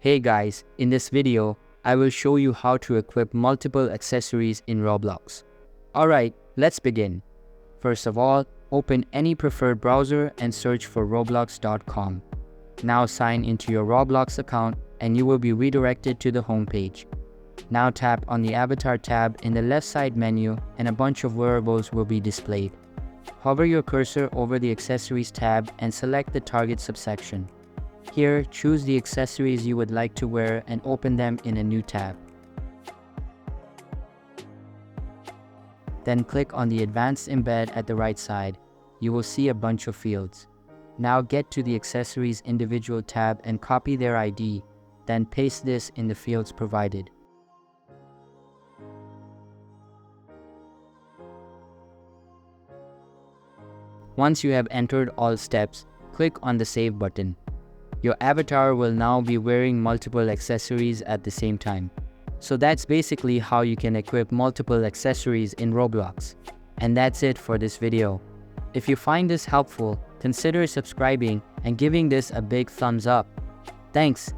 Hey guys, in this video, I will show you how to equip multiple accessories in Roblox. Alright, let's begin. First of all, open any preferred browser and search for roblox.com. Now sign into your Roblox account and you will be redirected to the home page. Now tap on the Avatar tab in the left side menu and a bunch of wearables will be displayed. Hover your cursor over the Accessories tab and select the target subsection. Here, choose the accessories you would like to wear and open them in a new tab. Then click on the Advanced Embed at the right side. You will see a bunch of fields. Now get to the Accessories individual tab and copy their ID, then paste this in the fields provided. Once you have entered all steps, click on the Save button. Your avatar will now be wearing multiple accessories at the same time. So that's basically how you can equip multiple accessories in Roblox. And that's it for this video. If you find this helpful, consider subscribing and giving this a big thumbs up. Thanks.